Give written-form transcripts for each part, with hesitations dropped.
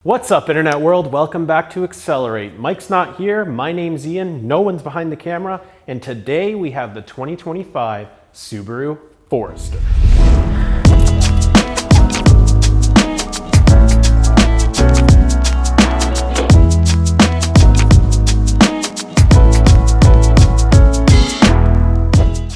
What's up, internet world? Welcome back to Accelerate. Mike's not here, my name's Ian, no one's behind the camera, and today we have the 2025 Subaru Forester.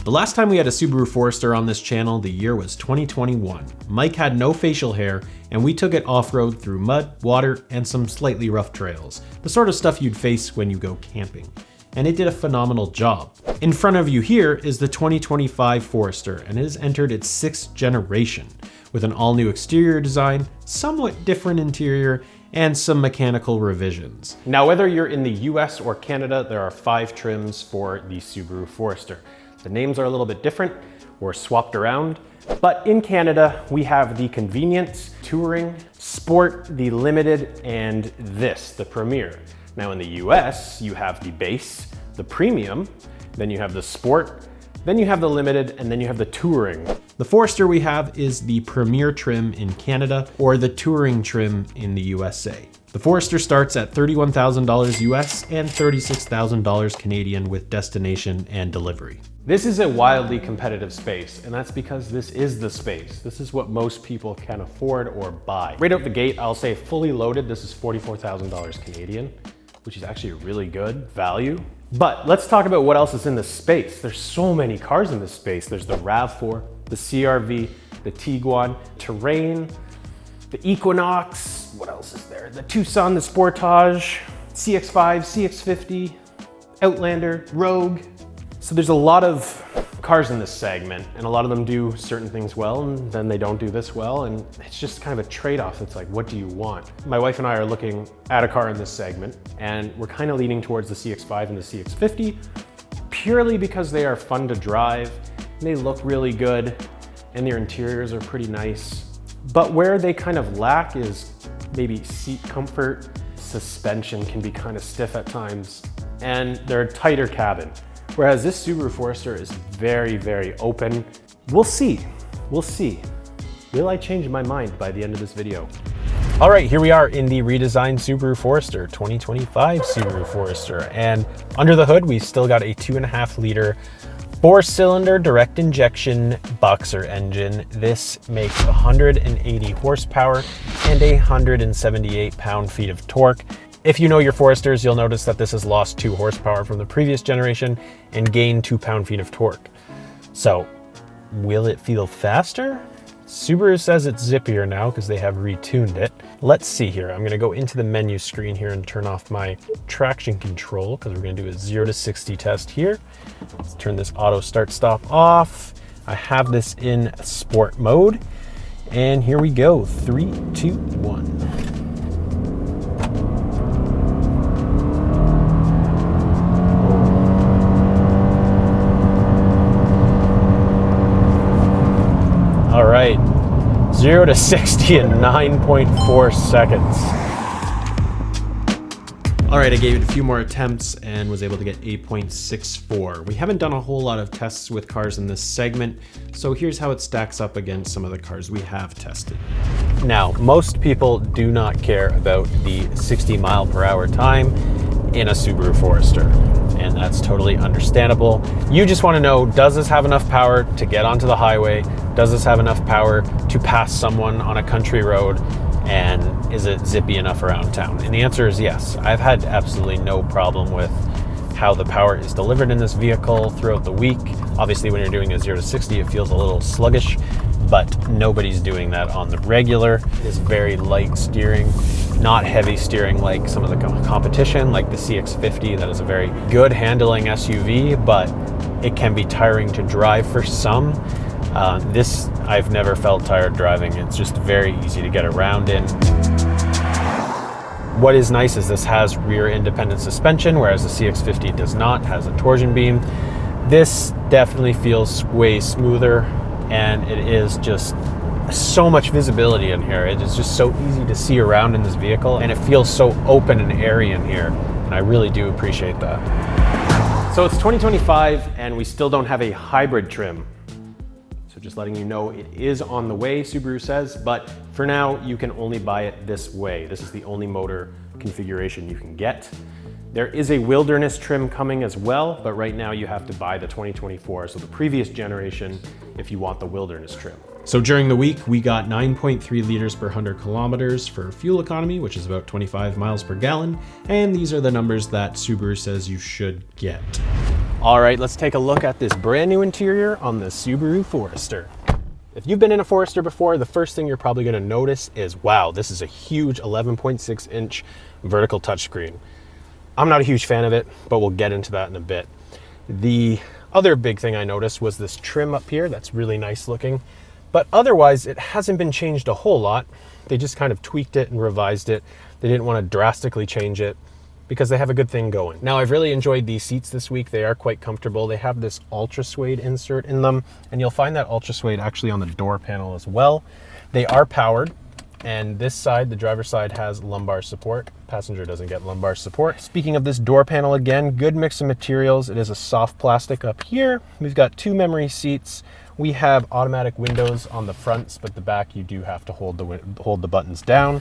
The last time we had a Subaru Forester on this channel, the year was 2021. Mike had no facial hair, and we took it off-road through mud, water, and some slightly rough trails. The sort of stuff you'd face when you go camping. And it did a phenomenal job. In front of you here is the 2025 Forester, and it has entered its 6th generation, with an all-new exterior design, somewhat different interior, and some mechanical revisions. Now, whether you're in the US or Canada, there are 5 trims for the Subaru Forester. The names are a little bit different or swapped around, but in Canada, we have the Convenience, Touring, Sport, the Limited, and this, the Premier. Now in the US, you have the Base, the Premium, then you have the Sport, then you have the Limited, and then you have the Touring. The Forester we have is the Premier trim in Canada or the Touring trim in the USA. The Forester starts at $31,000 US and $36,000 Canadian with destination and delivery. This is a wildly competitive space, and that's because this is the space. This is what most people can afford or buy. Right out the gate, I'll say fully loaded, this is $44,000 Canadian, which is actually a really good value. But let's talk about what else is in this space. There's so many cars in this space. There's the RAV4, the CR-V, the Tiguan, Terrain, the Equinox, what else is there? The Tucson, the Sportage, CX-5, CX-50, Outlander, Rogue. So there's a lot of cars in this segment, and a lot of them do certain things well, and then they don't do this well, and it's just kind of a trade-off. It's like, what do you want? My wife and I are looking at a car in this segment, and we're kind of leaning towards the CX-5 and the CX-50, purely because they are fun to drive, and they look really good, and their interiors are pretty nice. But where they kind of lack is maybe seat comfort, suspension can be kind of stiff at times, and they're a tighter cabin. Whereas this Subaru Forester is very, very open. We'll see, we'll see. Will I change my mind by the end of this video? All right, here we are in the redesigned Subaru Forester, 2025 Subaru Forester. And under the hood, we've still got a 2.5 liter 4-cylinder direct injection boxer engine. This makes 180 horsepower and 178 pound-feet of torque. If you know your Foresters, you'll notice that this has lost 2 horsepower from the previous generation and gained 2 pound-feet of torque. So, will it feel faster? Subaru says it's zippier now because they have retuned it. Let's see here. I'm gonna go into the menu screen here and turn off my traction control because we're gonna do a 0 to 60 test here. Let's turn this auto start stop off. I have this in sport mode. And here we go, 3, 2, 1. All right, 0 to 60 in 9.4 seconds. All right, I gave it a few more attempts and was able to get 8.64. We haven't done a whole lot of tests with cars in this segment, so here's how it stacks up against some of the cars we have tested. Now, most people do not care about the 60 mile per hour time in a Subaru Forester, and that's totally understandable. You just want to know, does this have enough power to get onto the highway? Does this have enough power to pass someone on a country road? And is it zippy enough around town? And the answer is yes. I've had absolutely no problem with how the power is delivered in this vehicle throughout the week. Obviously, when you're doing a 0 to 60, it feels a little sluggish, but nobody's doing that on the regular. It is very light steering, not heavy steering like some of the competition, like the CX-50. That is a very good handling SUV, but it can be tiring to drive for some. This, I've never felt tired driving. It's just very easy to get around in. What is nice is this has rear independent suspension, whereas the CX-50 does not, has a torsion beam. This definitely feels way smoother, and it is just so much visibility in here. It is just so easy to see around in this vehicle, and it feels so open and airy in here, and I really do appreciate that. So it's 2025, and we still don't have a hybrid trim. So just letting you know it is on the way, Subaru says, but for now you can only buy it this way. This is the only motor configuration you can get. There is a wilderness trim coming as well, but right now you have to buy the 2024, so the previous generation, if you want the wilderness trim. So during the week, we got 9.3 liters per 100 kilometers for fuel economy, which is about 25 miles per gallon. And these are the numbers that Subaru says you should get. All right, let's take a look at this brand new interior on the Subaru Forester. If you've been in a Forester before, the first thing you're probably gonna notice is, wow, this is a huge 11.6 inch vertical touchscreen. I'm not a huge fan of it, but we'll get into that in a bit. The other big thing I noticed was this trim up here. That's really nice looking, but otherwise it hasn't been changed a whole lot. They just kind of tweaked it and revised it. They didn't want to drastically change it because they have a good thing going. Now, I've really enjoyed these seats this week. They are quite comfortable. They have this ultra suede insert in them, and you'll find that ultra suede actually on the door panel as well. They are powered. And this side, the driver's side, has lumbar support. Passenger doesn't get lumbar support. Speaking of this door panel again, good mix of materials. It is a soft plastic up here. We've got 2 memory seats. We have automatic windows on the fronts, but the back you do have to hold the buttons down.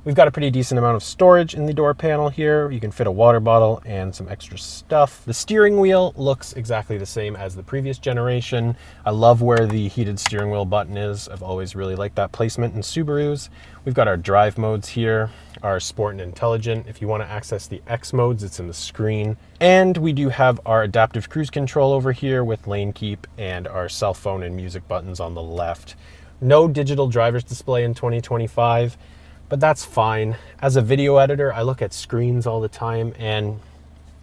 We've got a pretty decent amount of storage in the door panel here. You can fit a water bottle and some extra stuff. The steering wheel looks exactly the same as the previous generation. I love where the heated steering wheel button is. I've always really liked that placement in Subarus. We've got our drive modes here, our sport and intelligent. If you want to access the X modes, it's in the screen. And we do have our adaptive cruise control over here with lane keep and our cell phone and music buttons on the left. No digital driver's display in 2025. But that's fine. As a video editor, I look at screens all the time, and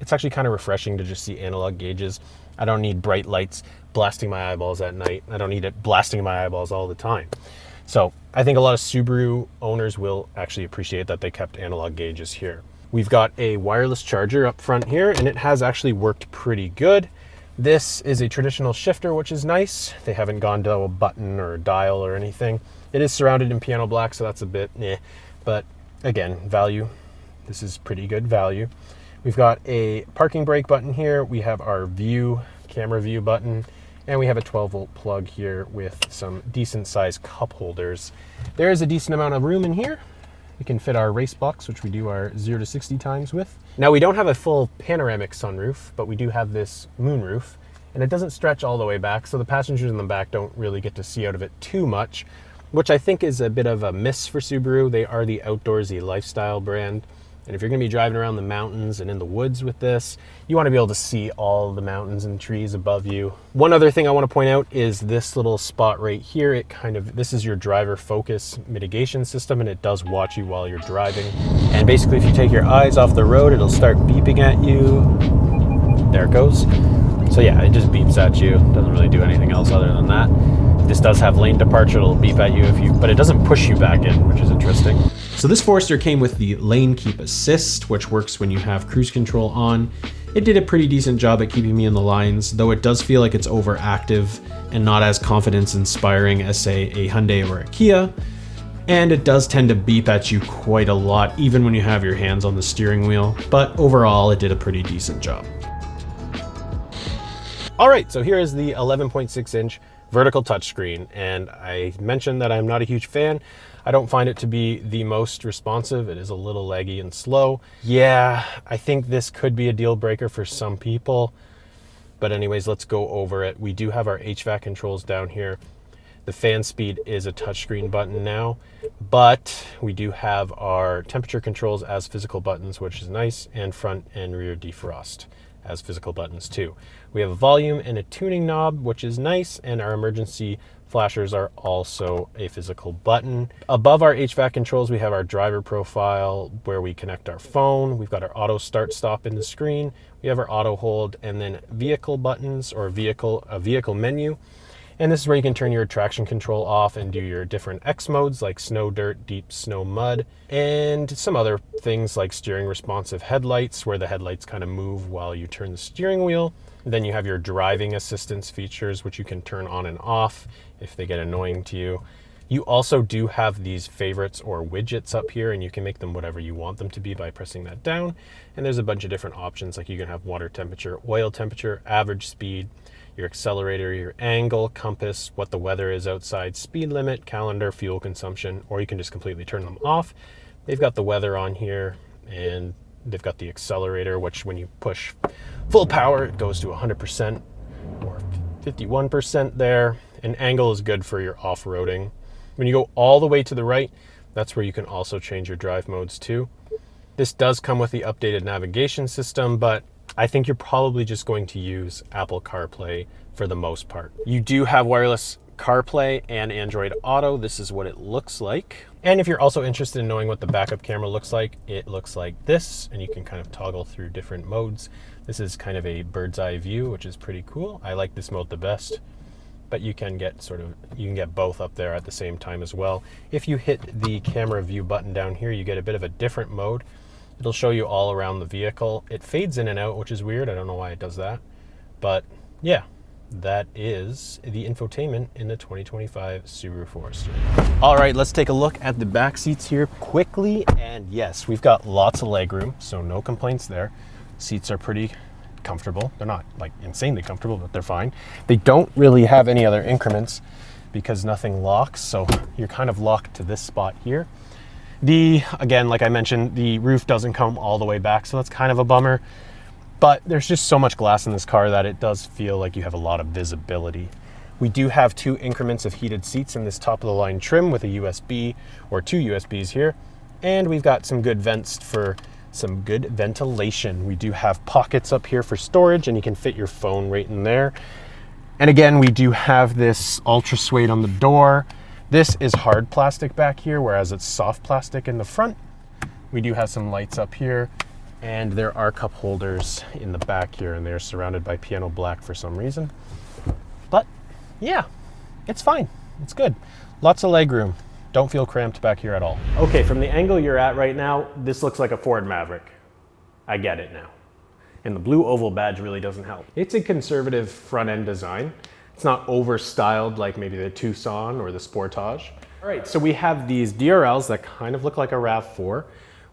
it's actually kind of refreshing to just see analog gauges. I don't need bright lights blasting my eyeballs at night. I don't need it blasting my eyeballs all the time. So I think a lot of Subaru owners will actually appreciate that they kept analog gauges here. We've got a wireless charger up front here, and it has actually worked pretty good. This is a traditional shifter, which is nice. They haven't gone to a button or a dial or anything. It is surrounded in piano black, so that's a bit eh. But again, value. This is pretty good value. We've got a parking brake button here. We have our camera view button, and we have a 12-volt plug here with some decent sized cup holders. There is a decent amount of room in here. We can fit our race box, which we do our 0 to 60 times with. Now, we don't have a full panoramic sunroof, but we do have this moonroof, and it doesn't stretch all the way back, so the passengers in the back don't really get to see out of it too much, which I think is a bit of a miss for Subaru. They are the outdoorsy lifestyle brand. And if you're gonna be driving around the mountains and in the woods with this, you wanna be able to see all the mountains and trees above you. One other thing I wanna point out is this little spot right here. This is your driver focus mitigation system, and it does watch you while you're driving. And basically, if you take your eyes off the road, it'll start beeping at you. There it goes. So yeah, it just beeps at you. Doesn't really do anything else other than that. This does have lane departure. It'll beep at you but it doesn't push you back in, which is interesting. So this Forester came with the lane keep assist, which works when you have cruise control on. It did a pretty decent job at keeping me in the lines, though it does feel like it's overactive and not as confidence inspiring as, say, a Hyundai or a Kia. And it does tend to beep at you quite a lot, even when you have your hands on the steering wheel. But overall, it did a pretty decent job. All right, so here is the 11.6 inch vertical touchscreen, and I mentioned that I'm not a huge fan. I don't find it to be the most responsive. It is a little laggy and slow. Yeah, I think this could be a deal breaker for some people, but anyways, let's go over it. We do have our HVAC controls down here. The fan speed is a touchscreen button now, but we do have our temperature controls as physical buttons, which is nice, and front and rear defrost as physical buttons too. We have a volume and a tuning knob, which is nice, and our emergency flashers are also a physical button. Above our HVAC controls, we have our driver profile where we connect our phone. We've got our auto start stop in the screen. We have our auto hold, and then vehicle buttons, or a vehicle menu. And this is where you can turn your traction control off and do your different X modes like snow, dirt, deep snow, mud, and some other things like steering responsive headlights, where the headlights kind of move while you turn the steering wheel. Then you have your driving assistance features, which you can turn on and off if they get annoying to you. You also do have these favorites or widgets up here, and you can make them whatever you want them to be by pressing that down. And there's a bunch of different options, like you can have water temperature, oil temperature, average speed. your accelerator, your angle, compass, what the weather is outside, speed limit, calendar, fuel consumption, or you can just completely turn them off. They've got the weather on here, and they've got the accelerator, which when you push full power, it goes to 100% or 51% there. And angle is good for your off-roading. When you go all the way to the right, that's where you can also change your drive modes too. This does come with the updated navigation system, but I think you're probably just going to use Apple CarPlay for the most part. You do have wireless CarPlay and Android Auto. This is what it looks like. And if you're also interested in knowing what the backup camera looks like, it looks like this, and you can kind of toggle through different modes. This is kind of a bird's eye view, which is pretty cool. I like this mode the best, but you can get both up there at the same time as well. If you hit the camera view button down here, you get a bit of a different mode. It'll show you all around the vehicle. It fades in and out, which is weird. I don't know why it does that. But yeah, that is the infotainment in the 2025 Subaru Forester. All right, let's take a look at the back seats here quickly. And yes, we've got lots of legroom, so no complaints there. Seats are pretty comfortable. They're not like insanely comfortable, but they're fine. They don't really have any other increments because nothing locks, so you're kind of locked to this spot here. Again, like I mentioned, the roof doesn't come all the way back, so that's kind of a bummer. But there's just so much glass in this car that it does feel like you have a lot of visibility. We do have 2 increments of heated seats in this top of the line trim with a USB or 2 USBs here. And we've got some good vents for some good ventilation. We do have pockets up here for storage, and you can fit your phone right in there. And again, we do have this ultra suede on the door. This is hard plastic back here, whereas it's soft plastic in the front. We do have some lights up here, and there are cup holders in the back here, and they're surrounded by piano black for some reason. But yeah, it's fine. It's good. Lots of legroom. Don't feel cramped back here at all. Okay, from the angle you're at right now, this looks like a Ford Maverick. I get it now. And the blue oval badge really doesn't help. It's a conservative front end design. It's not over styled like maybe the Tucson or the Sportage. All right, so we have these DRLs that kind of look like a RAV4.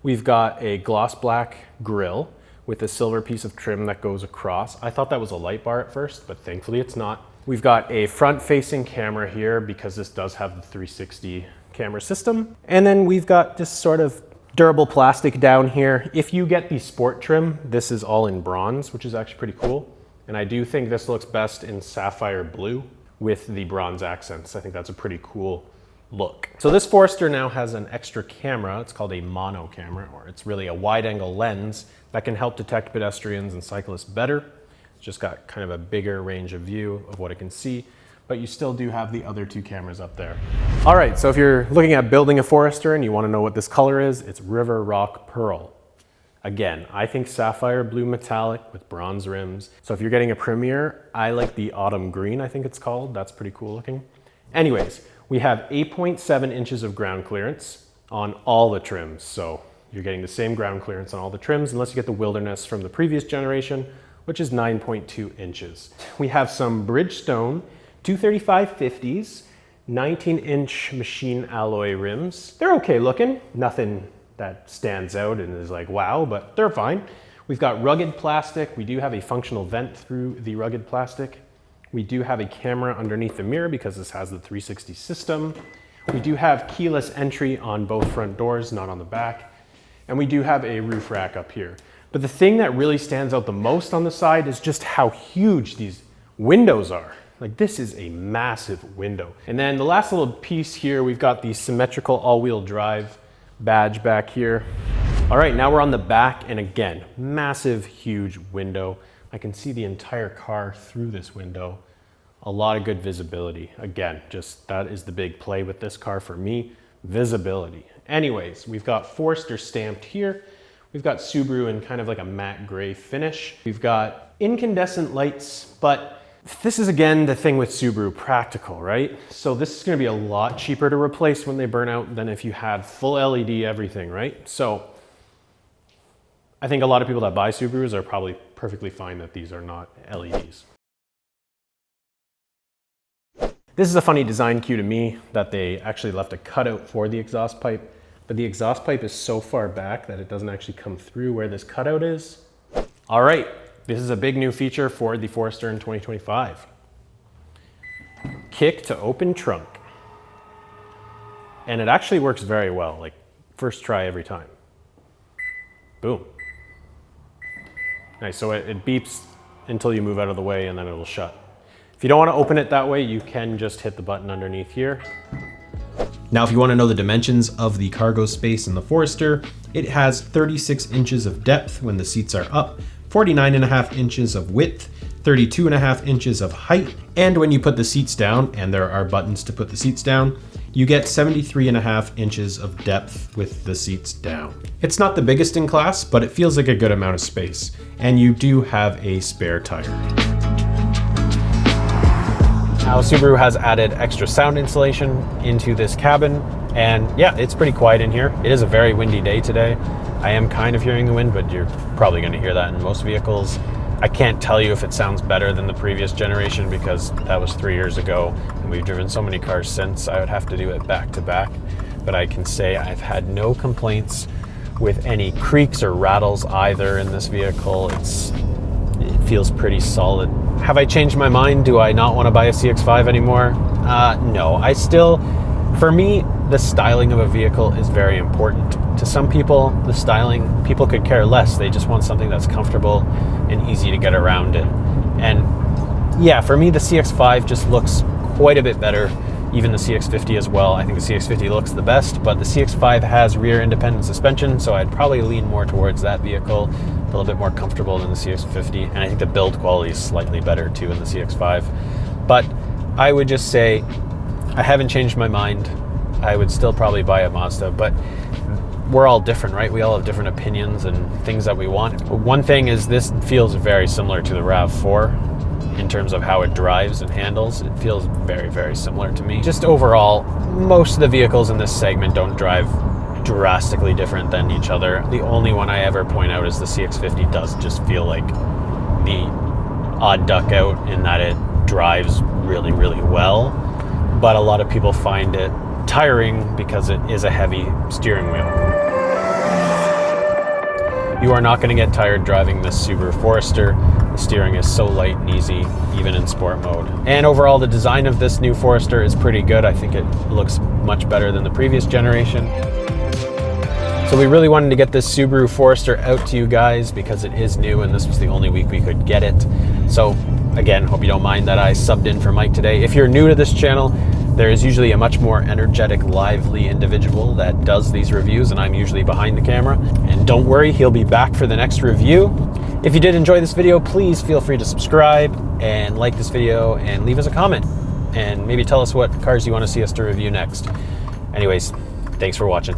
We've got a gloss black grille with a silver piece of trim that goes across. I thought that was a light bar at first, but thankfully it's not. We've got a front facing camera here because this does have the 360 camera system. And then we've got this sort of durable plastic down here. If you get the sport trim, this is all in bronze, which is actually pretty cool. And I do think this looks best in sapphire blue with the bronze accents. I think that's a pretty cool look. So this Forester now has an extra camera. It's called a mono camera, or it's really a wide angle lens that can help detect pedestrians and cyclists better. It's just got kind of a bigger range of view of what it can see, but you still do have the other 2 cameras up there. All right, so if you're looking at building a Forester and you want to know what this color is, it's River Rock Pearl. Again, I think sapphire blue metallic with bronze rims. So if you're getting a Premier, I like the autumn green, I think it's called. That's pretty cool looking. Anyways, we have 8.7 inches of ground clearance on all the trims. So you're getting the same ground clearance on all the trims, unless you get the Wilderness from the previous generation, which is 9.2 inches. We have some Bridgestone 235/50s, 19-inch machine alloy rims. They're okay looking, nothing that stands out and is like, wow, but they're fine. We've got rugged plastic. We do have a functional vent through the rugged plastic. We do have a camera underneath the mirror because this has the 360 system. We do have keyless entry on both front doors, not on the back. And we do have a roof rack up here. But the thing that really stands out the most on the side is just how huge these windows are. Like, this is a massive window. And then the last little piece here, we've got the symmetrical all-wheel drive badge back here. All right, now we're on the back, and again, massive, huge window. I can see the entire car through this window. A lot of good visibility. Again, just that is the big play with this car for me, visibility. Anyways, we've got Forester stamped here. We've got Subaru in kind of like a matte gray finish. We've got incandescent lights, but this is again the thing with Subaru, practical, right? So this is gonna be a lot cheaper to replace when they burn out than if you had full LED everything, right? So I think a lot of people that buy Subarus are probably perfectly fine that these are not LEDs. This is a funny design cue to me that they actually left a cutout for the exhaust pipe, but the exhaust pipe is so far back that it doesn't actually come through where this cutout is. All right, This is a big new feature for the Forester in 2025. Kick to open trunk. And it actually works very well, like first try every time. Boom. Nice, so it beeps until you move out of the way and then it'll shut. If you don't want to open it that way, you can just hit the button underneath here. Now, if you want to know the dimensions of the cargo space in the Forester, it has 36 inches of depth when the seats are up, 49.5 inches of width, 32.5 inches of height, and when you put the seats down, and there are buttons to put the seats down, you get 73.5 inches of depth with the seats down. It's not the biggest in class, but it feels like a good amount of space, and you do have a spare tire. Now, Subaru has added extra sound insulation into this cabin, and yeah, it's pretty quiet in here. It is a very windy day today. I am kind of hearing the wind, but you're probably going to hear that in most vehicles. I can't tell you if it sounds better than the previous generation because that was 3 years ago, and we've driven so many cars since. I would have to do it back to back, but I can say I've had no complaints with any creaks or rattles either in this vehicle. It feels pretty solid. Have I changed my mind? Do I not want to buy a CX-5 anymore? No, for me, the styling of a vehicle is very important. To some people, the styling, people could care less. They just want something that's comfortable and easy to get around in. And yeah, for me, the CX-5 just looks quite a bit better. Even the CX-50 as well. I think the CX-50 looks the best, but the CX-5 has rear independent suspension, so I'd probably lean more towards that vehicle. A little bit more comfortable than the CX-50, and I think the build quality is slightly better too in the CX-5. But I would just say, I haven't changed my mind. I would still probably buy a Mazda, but we're all different, right? We all have different opinions and things that we want. One thing is this feels very similar to the RAV4 in terms of how it drives and handles. It feels very, very similar to me. Just overall, most of the vehicles in this segment don't drive drastically different than each other. The only one I ever point out is the CX-50 does just feel like the odd duck out in that it drives really, really well. But a lot of people find it tiring because it is a heavy steering wheel. You are not going to get tired driving this Subaru Forester. The steering is so light and easy, even in sport mode. And overall, the design of this new Forester is pretty good. I think it looks much better than the previous generation. So we really wanted to get this Subaru Forester out to you guys because it is new and this was the only week we could get it. So again, hope you don't mind that I subbed in for Mike today. If you're new to this channel, there is usually a much more energetic, lively individual that does these reviews, and I'm usually behind the camera. And don't worry, he'll be back for the next review. If you did enjoy this video, please feel free to subscribe and like this video and leave us a comment. And maybe tell us what cars you want to see us to review next. Anyways, thanks for watching.